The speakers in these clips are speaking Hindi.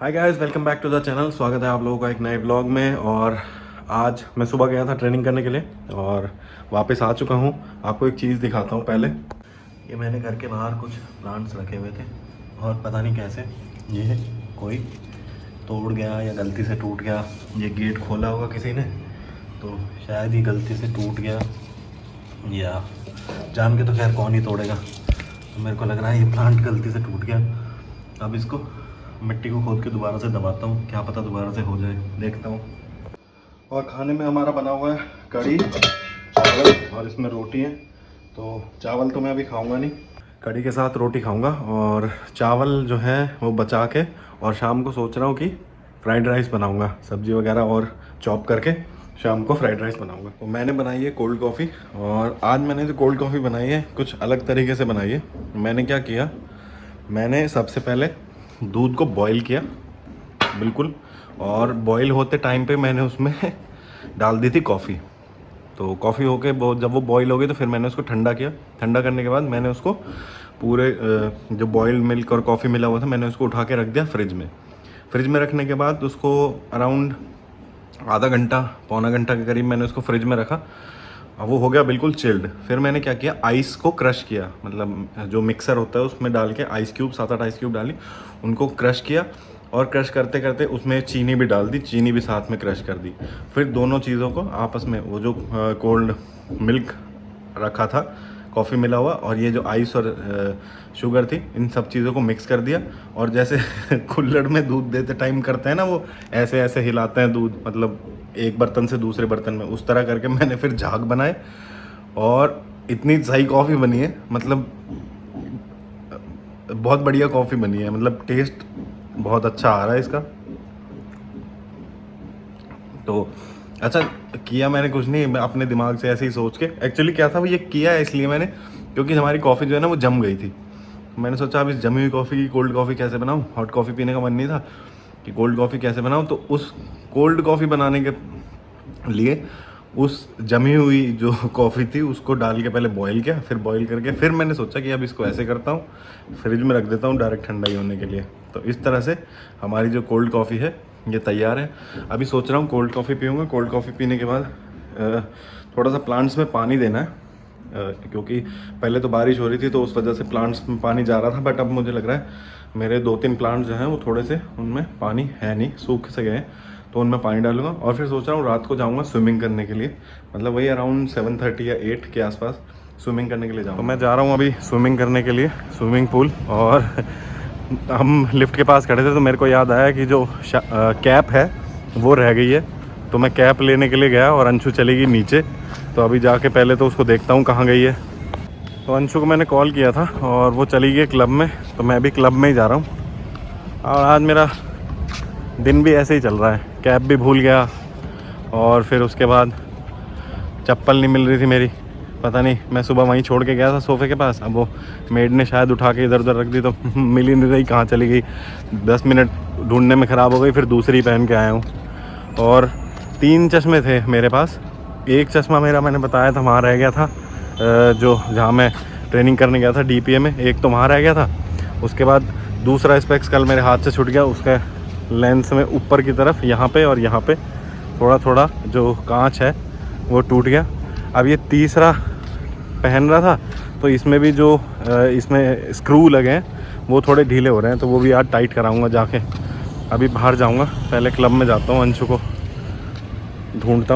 Hi guys, welcome back to the channel. स्वागत है आप लोगों का एक नए ब्लॉग में। और आज मैं सुबह गया था ट्रेनिंग करने के लिए और वापस आ चुका हूँ। आपको एक चीज़ दिखाता हूँ। पहले ये मैंने घर के बाहर कुछ प्लांट्स रखे हुए थे और पता नहीं कैसे ये कोई तोड़ गया या गलती से टूट गया। ये गेट खोला होगा किसी ने, तो शायद ही गलती से टूट गया, या जान के तो खैर कौन ही तोड़ेगा। तो मेरे को लग रहा है ये प्लांट गलती से टूट गया। अब इसको मिट्टी को खोद के दोबारा से दबाता हूँ, क्या पता दोबारा से हो जाए, देखता हूँ। और खाने में हमारा बना हुआ है कढ़ी चावल और इसमें रोटी है। तो चावल तो मैं अभी खाऊंगा नहीं, कढ़ी के साथ रोटी खाऊंगा और चावल जो है वो बचा के, और शाम को सोच रहा हूँ कि फ्राइड राइस बनाऊंगा, सब्जी वगैरह और चॉप करके शाम को फ्राइड राइस बनाऊंगा। तो मैंने बनाई है कोल्ड कॉफ़ी, और आज मैंने जो कोल्ड कॉफ़ी बनाई है कुछ अलग तरीके से बनाई है। मैंने क्या किया, मैंने सबसे पहले दूध को बॉईल किया बिल्कुल, और बॉईल होते टाइम पे मैंने उसमें डाल दी थी कॉफ़ी। तो कॉफ़ी होके जब वो बॉईल हो गई तो फिर मैंने उसको ठंडा किया। ठंडा करने के बाद मैंने उसको पूरे जो बॉइल्ड मिल्क और कॉफ़ी मिला हुआ था मैंने उसको उठा के रख दिया फ्रिज में। फ्रिज में रखने के बाद उसको अराउंड आधा घंटा पौना घंटा के करीब मैंने उसको फ्रिज में रखा। अब वो हो गया बिल्कुल चिल्ड। फिर मैंने क्या किया, आइस को क्रश किया, मतलब जो मिक्सर होता है उसमें डाल के आइस क्यूब 7-8 आइस क्यूब डाली, उनको क्रश किया। और क्रश करते करते उसमें चीनी भी डाल दी, चीनी भी साथ में क्रश कर दी। फिर दोनों चीज़ों को आपस में, वो जो कोल्ड मिल्क रखा था कॉफ़ी मिला हुआ और ये जो आइस और शुगर थी, इन सब चीज़ों को मिक्स कर दिया। और जैसे कुल्हड़ में दूध देते टाइम करते हैं ना, वो ऐसे ऐसे हिलाते हैं दूध, मतलब एक बर्तन से दूसरे बर्तन में, उस तरह करके मैंने फिर झाग बनाए। और इतनी सही कॉफ़ी बनी है, मतलब बहुत बढ़िया कॉफ़ी बनी है, मतलब टेस्ट बहुत अच्छा आ रहा है इसका। तो अच्छा किया मैंने कुछ नहीं, मैं अपने दिमाग से ऐसे ही सोच के, एक्चुअली क्या था वो ये किया है इसलिए मैंने, क्योंकि हमारी कॉफ़ी जो है ना वो जम गई थी। मैंने सोचा अब इस जमी हुई कॉफ़ी की कोल्ड कॉफ़ी कैसे बनाऊँ, हॉट कॉफ़ी पीने का मन नहीं था कि कोल्ड कॉफ़ी कैसे बनाऊँ। तो उस कोल्ड कॉफ़ी बनाने के लिए उस जमी हुई जो कॉफ़ी थी उसको डाल के पहले बॉईल किया, फिर बॉईल करके फिर मैंने सोचा कि अब इसको ऐसे करता हूँ, फ्रिज में रख देता हूँ डायरेक्ट ठंडा ही होने के लिए। तो इस तरह से हमारी जो कोल्ड कॉफ़ी है ये तैयार है। अभी सोच रहा हूँ कोल्ड कॉफ़ी पीऊँगा। कोल्ड कॉफ़ी पीने के बाद थोड़ा सा प्लांट्स में पानी देना है, क्योंकि पहले तो बारिश हो रही थी तो उस वजह से प्लांट्स में पानी जा रहा था, बट अब मुझे लग रहा है मेरे 2-3 प्लांट्स जो हैं वो थोड़े से उनमें पानी है नहीं, सूख से गए, तो उनमें पानी डालूंगा। और फिर सोच रहा हूँ रात को जाऊँगा स्विमिंग करने के लिए, मतलब वही अराउंड 7:30 या 8 के आसपास स्विमिंग करने के लिए जाऊँगा। तो मैं जा रहा हूँ अभी स्विमिंग करने के लिए स्विमिंग पूल। और हम लिफ्ट के पास खड़े थे तो मेरे को याद आया कि जो कैप है वो रह गई है, तो मैं कैप लेने के लिए गया और अंशु चली गई नीचे। तो अभी जाके पहले तो उसको देखता हूँ कहाँ गई है। तो अंशु को मैंने कॉल किया था और वो चली गई क्लब में, तो मैं भी क्लब में ही जा रहा हूँ। और आज मेरा दिन भी ऐसे ही चल रहा है, कैप भी भूल गया और फिर उसके बाद चप्पल नहीं मिल रही थी मेरी, पता नहीं, मैं सुबह वहीं छोड़ के गया था सोफ़े के पास, अब वो मेड ने शायद उठा के इधर उधर रख दी तो मिल ही नहीं रही, कहाँ चली गई। 10 मिनट ढूंढने में ख़राब हो गई, फिर दूसरी पहन के आया हूँ। और 3 चश्मे थे मेरे पास, एक चश्मा मेरा मैंने बताया था वहाँ रह गया था, जो जहाँ मैं ट्रेनिंग करने गया था DPA में, एक तो वहाँ रह गया था। उसके बाद दूसरा स्पेक्स कल मेरे हाथ से छूट गया, उसका लेंस में ऊपर की तरफ यहाँ पे और यहाँ पे थोड़ा थोड़ा जो कांच है वो टूट गया। अब ये तीसरा पहन रहा था तो इसमें भी जो इसमें स्क्रू लगे हैं वो थोड़े ढीले हो रहे हैं, तो वो भी आज टाइट कराऊंगा जाके। अभी बाहर जाऊंगा, पहले क्लब में जाता हूँ, अंशु को ढूंढता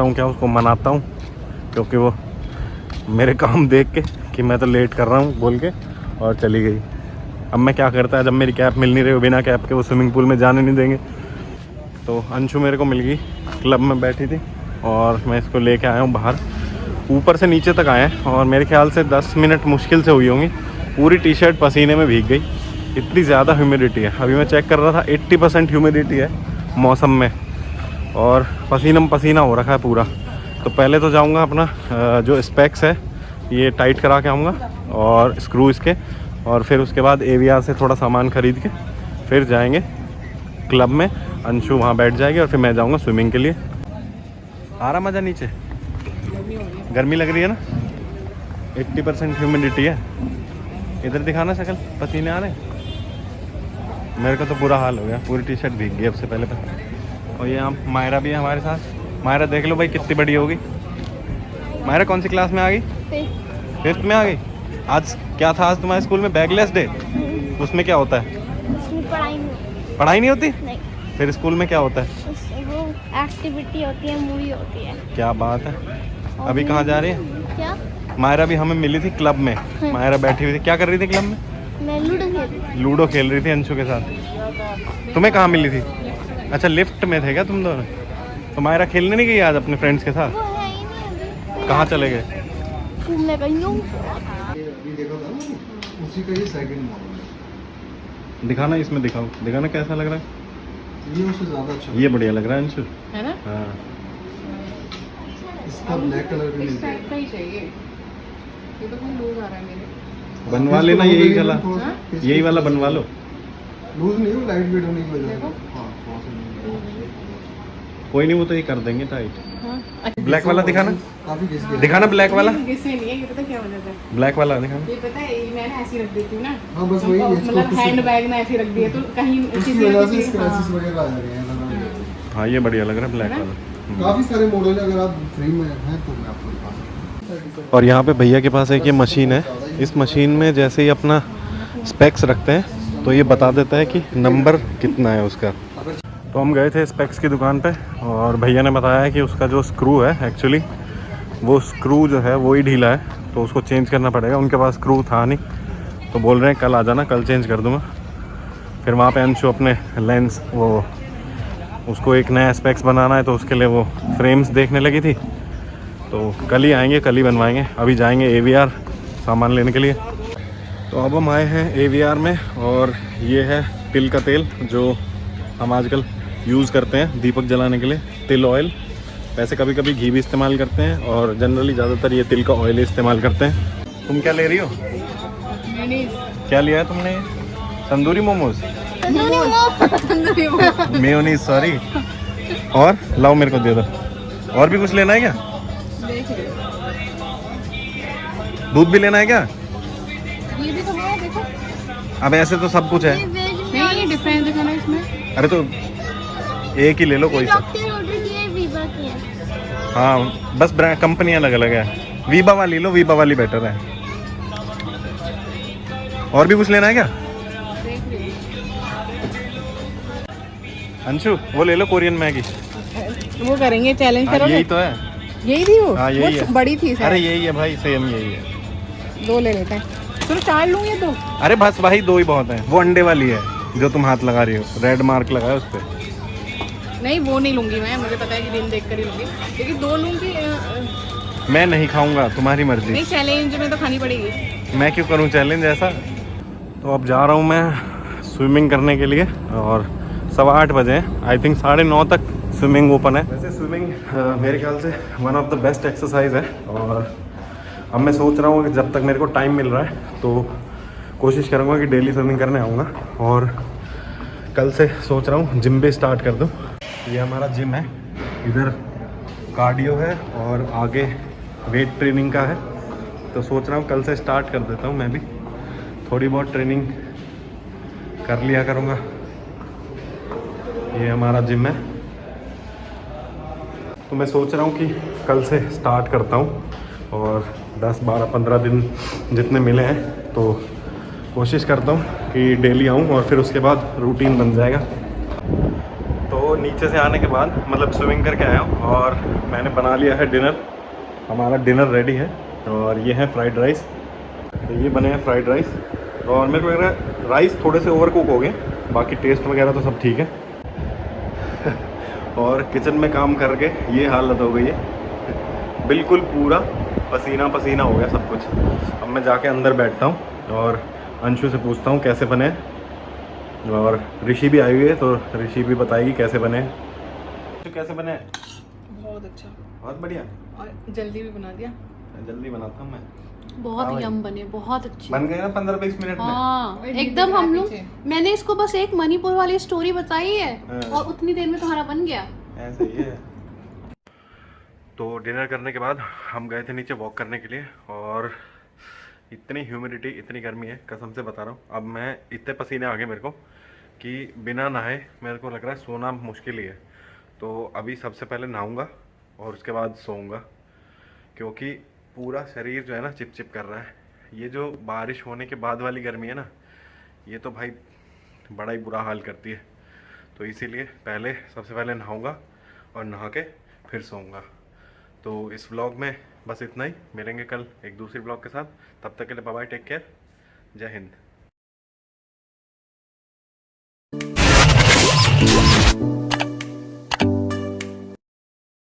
हूँ क्या, उसको मनाता हूँ, क्योंकि वो मेरे काम देख के कि मैं तो लेट कर रहा हूँ बोल के और चली गई। अब मैं क्या करता है, जब मेरी कैप मिल नहीं रही, बिना कैप के वो स्विमिंग पूल में जाने नहीं देंगे। तो अंशु मेरे को मिल गई, क्लब में बैठी थी और मैं इसको लेके आया हूँ बाहर। ऊपर से नीचे तक आए हैं और मेरे ख्याल से 10 मिनट मुश्किल से हुई होंगी। पूरी टी-शर्ट पसीने में भीग गई, इतनी ज़्यादा ह्यूमिडिटी है। अभी मैं चेक कर रहा था 80% ह्यूमिडिटी है मौसम में, और पसीना पसीना हो रखा है पूरा। तो पहले तो जाऊंगा अपना जो स्पेक्स है ये टाइट करा के आऊँगा और स्क्रू इसके, और फिर उसके बाद AVR से थोड़ा सामान ख़रीद के फिर जाएंगे क्लब में। अंशु वहाँ बैठ जाएगी और फिर मैं जाऊँगा स्विमिंग के लिए। आ रहा मज़ा नीचे, गर्मी लग रही है ना, 80% ह्यूमिडिटी है। इधर दिखाना शक्ल, पसीने आ रहे हैं। मेरे को तो बुरा हाल हो गया, पूरी टी शर्ट भीग गई अब से पहले और ये हम मायरा भी है हमारे साथ। मायरा देख लो भाई कितनी बड़ी होगी। मायरा कौन सी क्लास में आ गई? 5th में आ गई। आज क्या था, आज तुम्हारे स्कूल में बैगलेस डे? उसमें क्या होता है? पढ़ाई नहीं होती? नहीं। फिर स्कूल में क्या होता है? वो एक्टिविटी होती है, मूवी होती है। क्या बात है। अभी कहाँ जा रही है? क्या? मायरा भी हमें मिली थी क्लब में। मायरा बैठी हुई थी, क्या कर रही थी क्लब में? मैं लूडो खेल रही थी अंशु के साथ। तुम्हें कहाँ मिली थी? अच्छा लिफ्ट में थे क्या तुम दोनों? तो मायरा खेलने नहीं गई आज अपने फ्रेंड्स के साथ? वो है ही नहीं अभी। कहाँ चले गए? घूमने गई हूँ। अभी देखा था ना, उसी का ही सेकंड मॉडल है। दिखाना, इसमें दिखाओ, दिखाना कैसा लग रहा है। ये उससे ज़्यादा अच्छा ये बढ़िया लग रहा है अंशु, है ना? हाँ। इसका ब्लैक कलर भी इस नहीं टाइप का ही चाहिए। ये तो कोई लूज आ रहा है मेरे। बनवा लेना यही वाला, हाँ? यही वाला बनवा लो। लूज नहीं हो, लाइट वेट होने की वजह से। देखो। हाँ, थोड़ा सा कोई नहीं, वो तो ये कर देंगे टाइट। हाँ। ब्लैक वाला दिखाना, काफी घिस गया। दिखाना ब्लैक वाला, इससे नहीं है, ये पता क्या हो जाता है? ब्लैक वाला दिखाना। ये पता है, ये मैंने ऐसी रख देती हूँ ना। हाँ, बस वही, तो इसको मतलब किसी- हैंड बैग में ऐसी रख दिया तो कहीं उसकी किसी वजह से किसी- स्क्रैचेस हाँ। वगैरह आ जा रहे हैं। हाँ ये बढ़िया लग रहा है ब्लैक है ना? वाला। काफी सारे मॉडल है, अगर आप फ्री में हैं तो मैं आपको दिखा सकता हूँ। और यहाँ पे भैया के पास एक ये मशीन है। इस मशीन में जैसे ही अपना स्पेक्स रखते हैं तो ये बता देता है कि नंबर कितना है उसका। तो हम गए थे स्पेक्स की दुकान पे और भैया ने बताया कि उसका जो स्क्रू है एक्चुअली वो स्क्रू जो है वो ही ढीला है, तो उसको चेंज करना पड़ेगा। उनके पास स्क्रू था नहीं, तो बोल रहे हैं कल आ जाना, कल चेंज कर दूँगा। फिर वहाँ पे अंशु अपने लेंस, वो उसको एक नया स्पेक्स बनाना है तो उसके लिए वो फ्रेम्स देखने लगी थी, तो कल ही आएंगे, कल ही बनवाएंगे। अभी जाएंगे AVR सामान लेने के लिए। तो अब हम आए हैं AVR में और ये है तिल का तेल जो हम आजकल यूज़ करते हैं दीपक जलाने के लिए, तिल ऑयल। वैसे कभी कभी घी भी इस्तेमाल करते हैं और जनरली ज़्यादातर ये तिल का ऑयल ही इस्तेमाल करते हैं। तुम क्या ले रही हो? क्या लिया है तुमने? Tandoori momos, mayonnaise, sorry. और लाओ मेरे को दे दो। और भी कुछ लेना है क्या? दूध भी लेना है क्या? ये भी तो है, देखो। अब ऐसे तो सब कुछ है। नहीं, ये डिफरेंस दिखाना इसमें। अरे तो एक ही ले लो कोई सा। डॉक्टर ऑर्डर किए, वीवा किए। हाँ बस कंपनियाँ अलग अलग है। वीबा वाली लो, वीबा वाली बेटर है। और भी कुछ लेना है क्या देख लीजिए। अंशु? वो ले लो कोरियन मैगी। वो करेंगे, चैलेंज हाँ, करोगे? यही तो है। यही थी वो? हाँ यही वो है। बड़ी थी अरे शायद। यही है भाई, सेम यही है। 2 ले लेते हैं। चलो 4 लूँ ये 2। अरे बस भाई 2 ही बहुत है। वो अंडे वाली है जो तुम हाथ लगा रही हो, रेड मार्क लगा है उस पर। नहीं, वो नहीं लूंगी मैं, मुझे पता है कि दिन देख कर ही लूंगी, लेकिन 2 लूंगी। मैं नहीं खाऊंगा, तुम्हारी मर्जी। नहीं, चैलेंज में तो खानी पड़ेगी। मैं क्यों करूं चैलेंज ऐसा। तो अब जा रहा हूं मैं स्विमिंग करने के लिए और 8:15 बजे हैं। आई थिंक 9:30 तक स्विमिंग ओपन है। वैसे स्विमिंग मेरे ख्याल से one of the best exercise है और अब मैं सोच रहा हूँ कि जब तक मेरे को टाइम मिल रहा है तो कोशिश करूँगा कि डेली स्विमिंग करने आऊँगा। और कल से सोच रहा हूँ जिम भी स्टार्ट कर दूँ। ये हमारा जिम है, इधर कार्डियो है और आगे वेट ट्रेनिंग का है। तो सोच रहा हूँ कल से स्टार्ट कर देता हूँ मैं भी, थोड़ी बहुत ट्रेनिंग कर लिया करूँगा। ये हमारा जिम है, तो मैं सोच रहा हूँ कि कल से स्टार्ट करता हूँ और 10, 12, 15 दिन जितने मिले हैं तो कोशिश करता हूँ कि डेली आऊँ और फिर उसके बाद रूटीन बन जाएगा। तो नीचे से आने के बाद मतलब स्विमिंग करके आया हूँ और मैंने बना लिया है डिनर। हमारा डिनर रेडी है और ये है फ्राइड राइस। तो ये बने हैं फ्राइड राइस और मेरे को लग रहा है राइस थोड़े से ओवर कुक हो गए, बाकी टेस्ट वगैरह तो सब ठीक है। और किचन में काम करके ये हालत हो गई है, बिल्कुल पूरा पसीना पसीना हो गया सब कुछ। अब मैं जाके अंदर बैठता हूँ और अंशु से पूछता हूँ कैसे बने, और ऋषि भी आई हुई है तो ऋषि भी बताएगी कैसे बने। तो कैसे बने? बहुत अच्छा, बहुत बढ़िया। और जल्दी भी बना दिया। जल्दी बनाता हूँ मैं। बहुत यम बने, बहुत अच्छे बन गए ना 15-20 मिनट में। हाँ में। एकदम। हम लोग, पीछे। मैंने इसको बस एक मणिपुर वाली स्टोरी बताई है हाँ। और उतनी देर में तुम्हारा बन गया। ऐसे ही है। तो डिनर करने के बाद हम गए थे नीचे वॉक करने के लिए और इतनी ह्यूमिडिटी, इतनी गर्मी है, कसम से बता रहा हूँ। अब मैं इतने पसीने आ गए मेरे को कि बिना नहाए मेरे को लग रहा है सोना मुश्किल ही है। तो अभी सबसे पहले नहाऊंगा और उसके बाद सोऊंगा, क्योंकि पूरा शरीर जो है ना चिपचिप कर रहा है। ये जो बारिश होने के बाद वाली गर्मी है ना, ये तो भाई बड़ा ही बुरा हाल करती है। तो इसीलिए सबसे पहले नहाऊंगा और नहा के फिर सोऊंगा। तो इस व्लॉग में बस इतना ही। मिलेंगे कल एक दूसरी व्लॉग के साथ। तब तक के लिए बाय बाय, टेक केयर, जय हिंद।